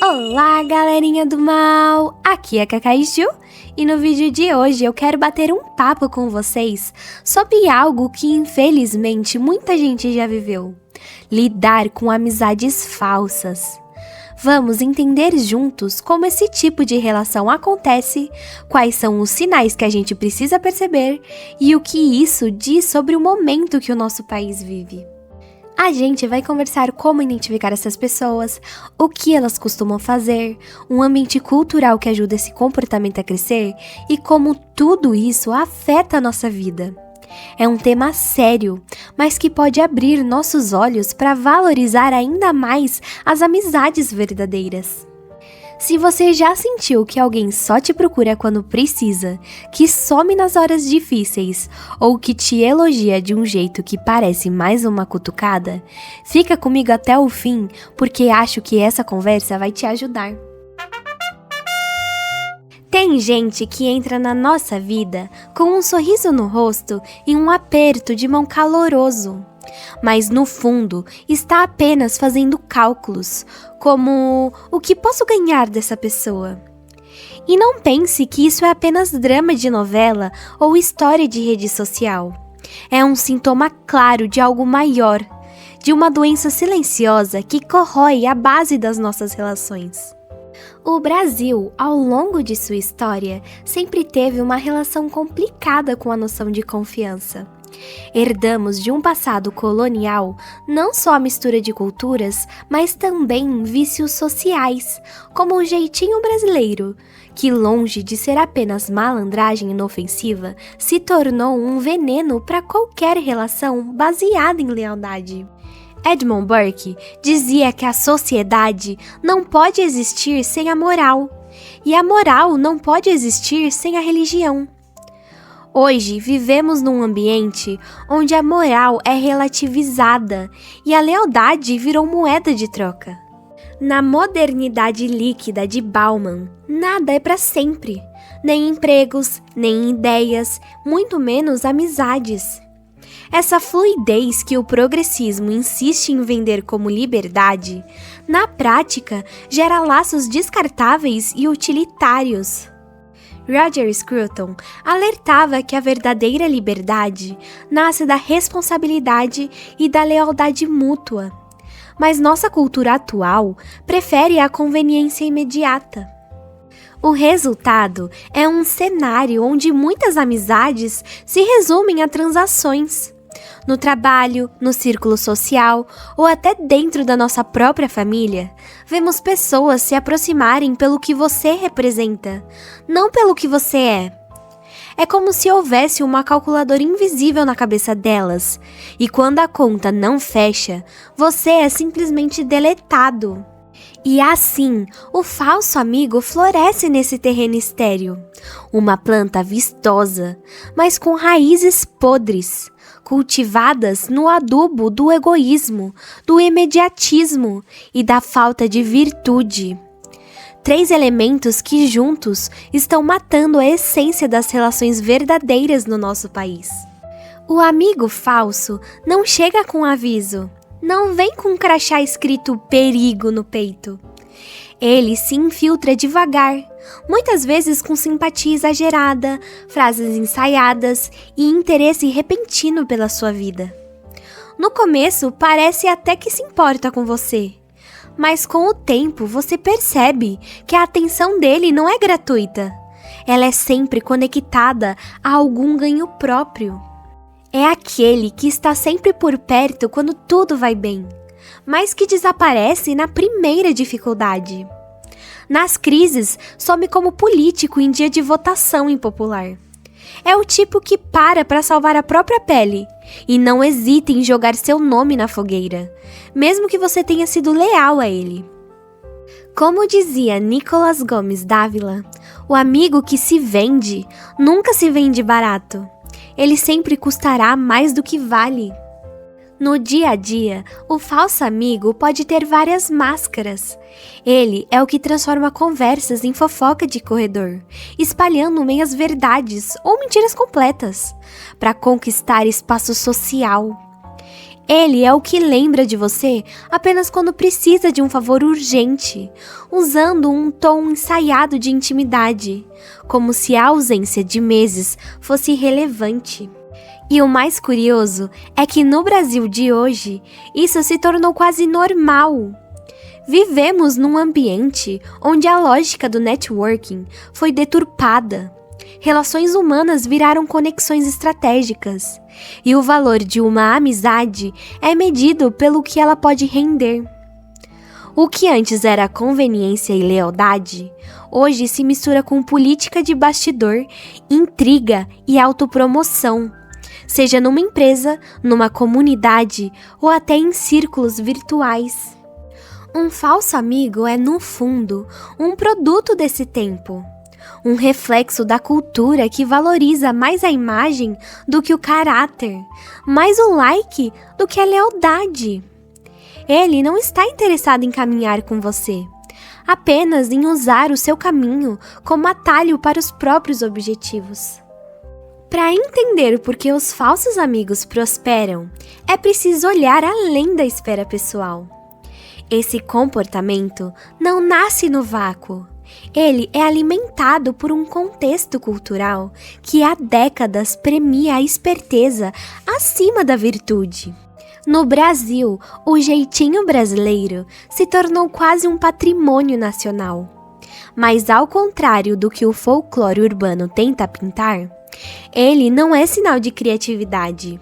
Olá, galerinha do mal! Aqui é Cacaichu e no vídeo de hoje eu quero bater um papo com vocês sobre algo que infelizmente muita gente já viveu: lidar com amizades falsas. Vamos entender juntos como esse tipo de relação acontece, quais são os sinais que a gente precisa perceber e o que isso diz sobre o momento que o nosso país vive. A gente vai conversar como identificar essas pessoas, o que elas costumam fazer, um ambiente cultural que ajuda esse comportamento a crescer e como tudo isso afeta a nossa vida. É um tema sério, mas que pode abrir nossos olhos para valorizar ainda mais as amizades verdadeiras. Se você já sentiu que alguém só te procura quando precisa, que some nas horas difíceis ou que te elogia de um jeito que parece mais uma cutucada, fica comigo até o fim, porque acho que essa conversa vai te ajudar. Tem gente que entra na nossa vida com um sorriso no rosto e um aperto de mão caloroso, mas no fundo está apenas fazendo cálculos, como o que posso ganhar dessa pessoa. E não pense que isso é apenas drama de novela ou história de rede social. É um sintoma claro de algo maior, de uma doença silenciosa que corrói a base das nossas relações. O Brasil, ao longo de sua história, sempre teve uma relação complicada com a noção de confiança. Herdamos de um passado colonial não só a mistura de culturas, mas também vícios sociais, como o jeitinho brasileiro, que longe de ser apenas malandragem inofensiva, se tornou um veneno para qualquer relação baseada em lealdade. Edmund Burke dizia que a sociedade não pode existir sem a moral, e a moral não pode existir sem a religião. Hoje vivemos num ambiente onde a moral é relativizada e a lealdade virou moeda de troca. Na modernidade líquida de Bauman, nada é para sempre, nem empregos, nem ideias, muito menos amizades. Essa fluidez que o progressismo insiste em vender como liberdade, na prática, gera laços descartáveis e utilitários. Roger Scruton alertava que a verdadeira liberdade nasce da responsabilidade e da lealdade mútua, mas nossa cultura atual prefere a conveniência imediata. O resultado é um cenário onde muitas amizades se resumem a transações. No trabalho, no círculo social ou até dentro da nossa própria família, vemos pessoas se aproximarem pelo que você representa, não pelo que você é. É como se houvesse uma calculadora invisível na cabeça delas, e quando a conta não fecha, você é simplesmente deletado. E assim, o falso amigo floresce nesse terreno estéril, uma planta vistosa, mas com raízes podres, cultivadas no adubo do egoísmo, do imediatismo e da falta de virtude. 3 elementos que juntos estão matando a essência das relações verdadeiras no nosso país. O amigo falso não chega com aviso, não vem com um crachá escrito perigo no peito. Ele se infiltra devagar, muitas vezes com simpatia exagerada, frases ensaiadas e interesse repentino pela sua vida. No começo, parece até que se importa com você, mas com o tempo você percebe que a atenção dele não é gratuita. Ela é sempre conectada a algum ganho próprio. É aquele que está sempre por perto quando tudo vai bem, mas que desaparece na primeira dificuldade. Nas crises, some como político em dia de votação impopular. É o tipo que para salvar a própria pele e não hesita em jogar seu nome na fogueira, mesmo que você tenha sido leal a ele. Como dizia Nicolás Gomes Dávila, o amigo que se vende nunca se vende barato. Ele sempre custará mais do que vale. No dia a dia, o falso amigo pode ter várias máscaras. Ele é o que transforma conversas em fofoca de corredor, espalhando meias verdades ou mentiras completas, para conquistar espaço social. Ele é o que lembra de você apenas quando precisa de um favor urgente, usando um tom ensaiado de intimidade, como se a ausência de meses fosse irrelevante. E o mais curioso é que no Brasil de hoje, isso se tornou quase normal. Vivemos num ambiente onde a lógica do networking foi deturpada. Relações humanas viraram conexões estratégicas, e o valor de uma amizade é medido pelo que ela pode render. O que antes era conveniência e lealdade, hoje se mistura com política de bastidor, intriga e autopromoção, seja numa empresa, numa comunidade ou até em círculos virtuais. Um falso amigo é, no fundo, um produto desse tempo. Um reflexo da cultura que valoriza mais a imagem do que o caráter, mais o like do que a lealdade. Ele não está interessado em caminhar com você, apenas em usar o seu caminho como atalho para os próprios objetivos. Para entender por que os falsos amigos prosperam, é preciso olhar além da esfera pessoal. Esse comportamento não nasce no vácuo. Ele é alimentado por um contexto cultural que há décadas premia a esperteza acima da virtude. No Brasil, o jeitinho brasileiro se tornou quase um patrimônio nacional. Mas ao contrário do que o folclore urbano tenta pintar, ele não é sinal de criatividade.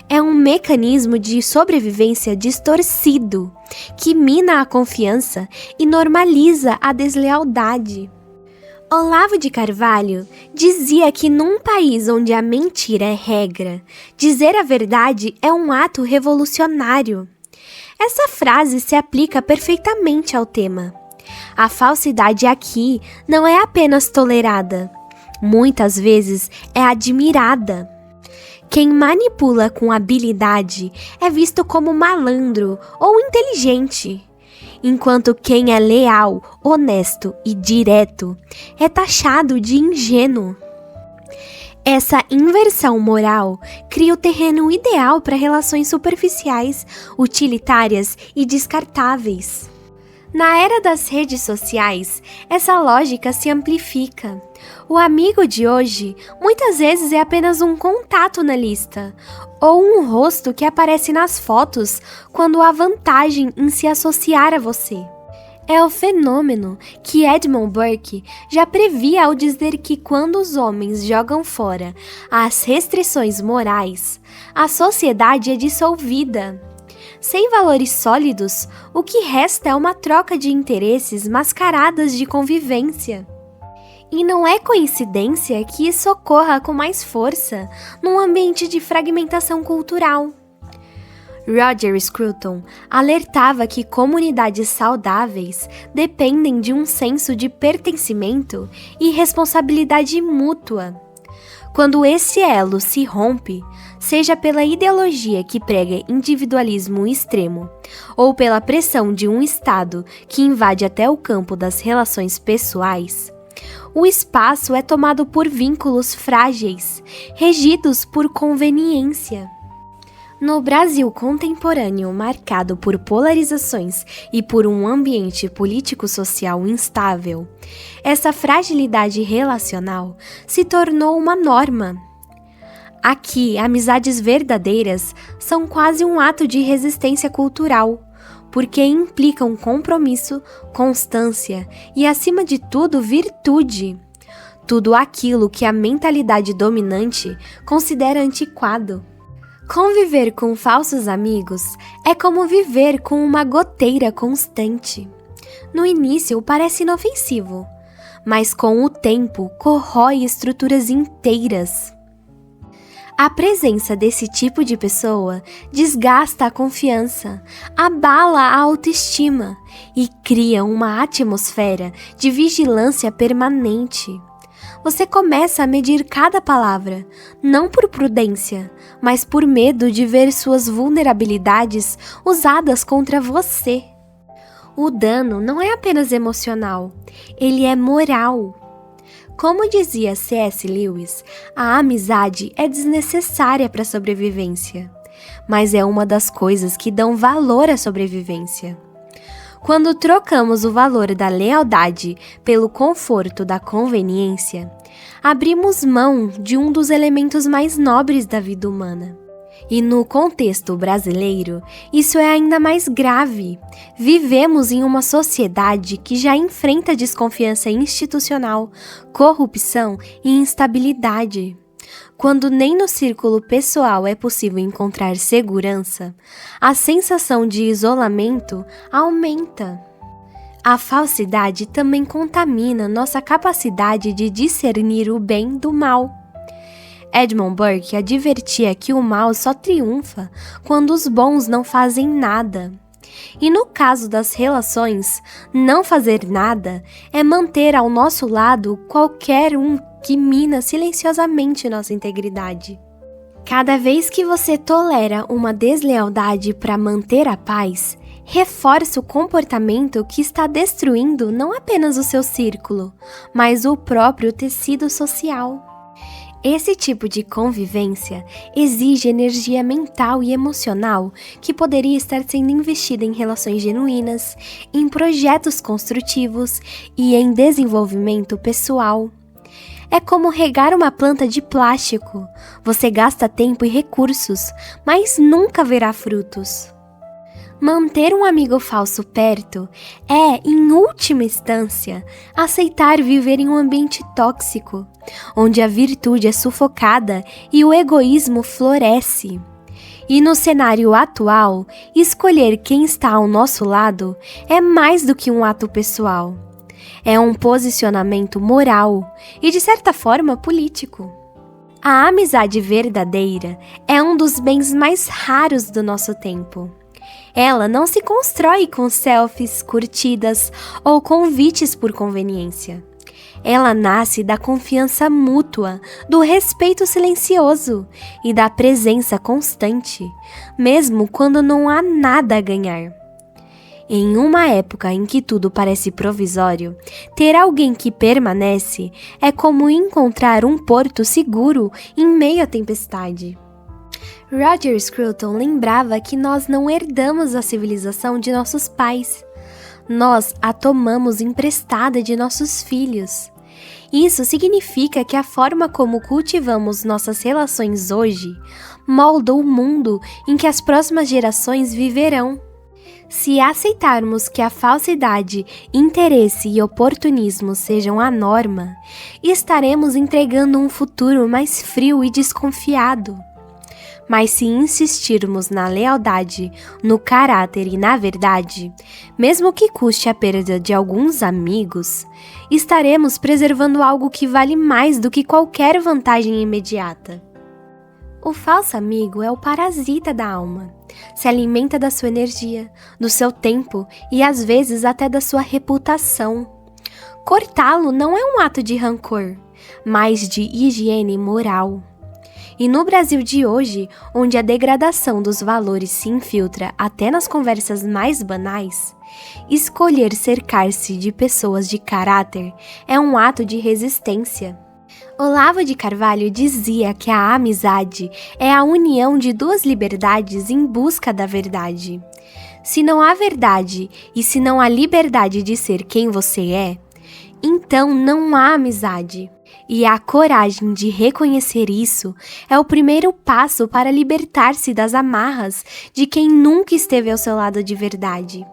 É um mecanismo de sobrevivência distorcido, que mina a confiança e normaliza a deslealdade. Olavo de Carvalho dizia que num país onde a mentira é regra, dizer a verdade é um ato revolucionário. Essa frase se aplica perfeitamente ao tema. A falsidade aqui não é apenas tolerada, muitas vezes é admirada. Quem manipula com habilidade é visto como malandro ou inteligente, enquanto quem é leal, honesto e direto é taxado de ingênuo. Essa inversão moral cria o terreno ideal para relações superficiais, utilitárias e descartáveis. Na era das redes sociais, essa lógica se amplifica. O amigo de hoje muitas vezes é apenas um contato na lista, ou um rosto que aparece nas fotos quando há vantagem em se associar a você. É o fenômeno que Edmund Burke já previa ao dizer que quando os homens jogam fora as restrições morais, a sociedade é dissolvida. Sem valores sólidos, o que resta é uma troca de interesses mascaradas de convivência. E não é coincidência que isso ocorra com mais força num ambiente de fragmentação cultural. Roger Scruton alertava que comunidades saudáveis dependem de um senso de pertencimento e responsabilidade mútua. Quando esse elo se rompe, seja pela ideologia que prega individualismo extremo, ou pela pressão de um Estado que invade até o campo das relações pessoais, o espaço é tomado por vínculos frágeis, regidos por conveniência. No Brasil contemporâneo, marcado por polarizações e por um ambiente político-social instável, essa fragilidade relacional se tornou uma norma. Aqui, amizades verdadeiras são quase um ato de resistência cultural, porque implicam compromisso, constância e, acima de tudo, virtude. Tudo aquilo que a mentalidade dominante considera antiquado. Conviver com falsos amigos é como viver com uma goteira constante. No início parece inofensivo, mas com o tempo corrói estruturas inteiras. A presença desse tipo de pessoa desgasta a confiança, abala a autoestima e cria uma atmosfera de vigilância permanente. Você começa a medir cada palavra, não por prudência, mas por medo de ver suas vulnerabilidades usadas contra você. O dano não é apenas emocional, ele é moral. Como dizia C.S. Lewis, a amizade é desnecessária para a sobrevivência. mas é uma das coisas que dão valor à sobrevivência. Quando trocamos o valor da lealdade pelo conforto da conveniência, abrimos mão de um dos elementos mais nobres da vida humana. E no contexto brasileiro, isso é ainda mais grave. Vivemos em uma sociedade que já enfrenta desconfiança institucional, corrupção e instabilidade. Quando nem no círculo pessoal é possível encontrar segurança, a sensação de isolamento aumenta. A falsidade também contamina nossa capacidade de discernir o bem do mal. Edmund Burke advertia que o mal só triunfa quando os bons não fazem nada. E no caso das relações, não fazer nada é manter ao nosso lado qualquer um que mina silenciosamente nossa integridade. Cada vez que você tolera uma deslealdade para manter a paz, reforça o comportamento que está destruindo não apenas o seu círculo, mas o próprio tecido social. Esse tipo de convivência exige energia mental e emocional que poderia estar sendo investida em relações genuínas, em projetos construtivos e em desenvolvimento pessoal. É como regar uma planta de plástico. Você gasta tempo e recursos, mas nunca verá frutos. Manter um amigo falso perto é, em última instância, aceitar viver em um ambiente tóxico, onde a virtude é sufocada e o egoísmo floresce. E no cenário atual, escolher quem está ao nosso lado é mais do que um ato pessoal. É um posicionamento moral e, de certa forma, político. A amizade verdadeira é um dos bens mais raros do nosso tempo. Ela não se constrói com selfies, curtidas ou convites por conveniência. Ela nasce da confiança mútua, do respeito silencioso e da presença constante, mesmo quando não há nada a ganhar. Em uma época em que tudo parece provisório, ter alguém que permanece é como encontrar um porto seguro em meio à tempestade. Roger Scruton lembrava que nós não herdamos a civilização de nossos pais. Nós a tomamos emprestada de nossos filhos. Isso significa que a forma como cultivamos nossas relações hoje molda o mundo em que as próximas gerações viverão. Se aceitarmos que a falsidade, interesse e oportunismo sejam a norma, estaremos entregando um futuro mais frio e desconfiado. Mas se insistirmos na lealdade, no caráter e na verdade, mesmo que custe a perda de alguns amigos, estaremos preservando algo que vale mais do que qualquer vantagem imediata. O falso amigo é o parasita da alma. Se alimenta da sua energia, do seu tempo e às vezes até da sua reputação. Cortá-lo não é um ato de rancor, mas de higiene moral. E no Brasil de hoje, onde a degradação dos valores se infiltra até nas conversas mais banais, escolher cercar-se de pessoas de caráter é um ato de resistência. Olavo de Carvalho dizia que a amizade é a união de duas liberdades em busca da verdade. Se não há verdade e se não há liberdade de ser quem você é, então não há amizade. E a coragem de reconhecer isso é o primeiro passo para libertar-se das amarras de quem nunca esteve ao seu lado de verdade.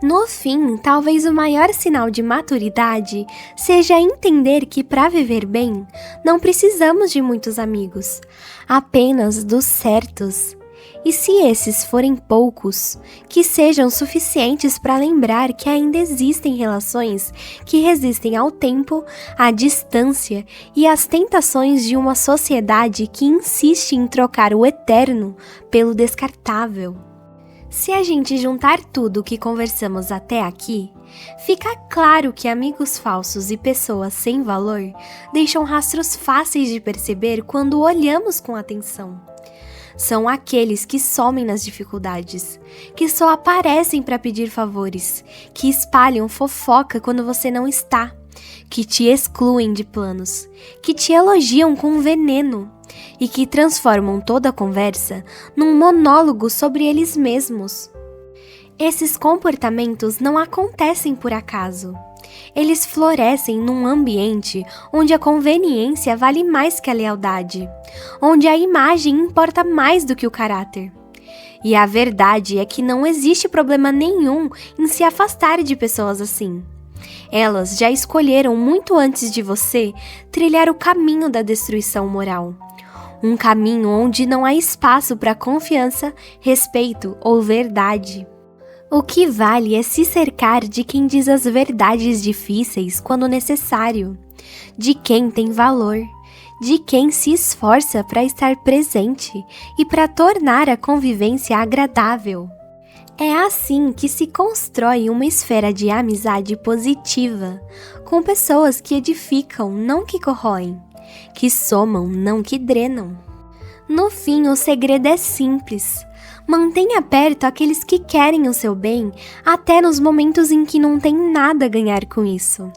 No fim, talvez o maior sinal de maturidade seja entender que para viver bem, não precisamos de muitos amigos, apenas dos certos. E se esses forem poucos, que sejam suficientes para lembrar que ainda existem relações que resistem ao tempo, à distância e às tentações de uma sociedade que insiste em trocar o eterno pelo descartável. Se a gente juntar tudo o que conversamos até aqui, fica claro que amigos falsos e pessoas sem valor deixam rastros fáceis de perceber quando olhamos com atenção. São aqueles que somem nas dificuldades, que só aparecem para pedir favores, que espalham fofoca quando você não está, que te excluem de planos, que te elogiam com veneno e que transformam toda a conversa num monólogo sobre eles mesmos. Esses comportamentos não acontecem por acaso. Eles florescem num ambiente onde a conveniência vale mais que a lealdade, onde a imagem importa mais do que o caráter. E a verdade é que não existe problema nenhum em se afastar de pessoas assim. Elas já escolheram muito antes de você trilhar o caminho da destruição moral. Um caminho onde não há espaço para confiança, respeito ou verdade. O que vale é se cercar de quem diz as verdades difíceis quando necessário, de quem tem valor, de quem se esforça para estar presente e para tornar a convivência agradável. É assim que se constrói uma esfera de amizade positiva, com pessoas que edificam, não que corroem, que somam, não que drenam. No fim, o segredo é simples. Mantenha perto aqueles que querem o seu bem, até nos momentos em que não tem nada a ganhar com isso.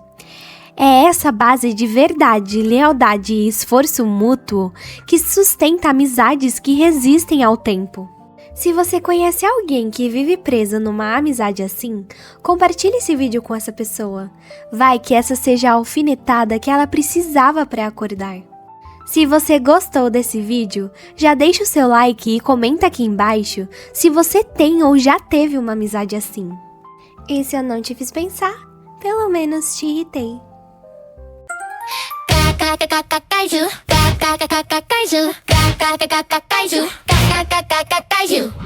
É essa base de verdade, lealdade e esforço mútuo que sustenta amizades que resistem ao tempo. Se você conhece alguém que vive preso numa amizade assim, compartilhe esse vídeo com essa pessoa. Vai que essa seja a alfinetada que ela precisava para acordar. Se você gostou desse vídeo, já deixa o seu like e comenta aqui embaixo se você tem ou já teve uma amizade assim. E se eu não te fiz pensar, pelo menos te irritei. Kaiju.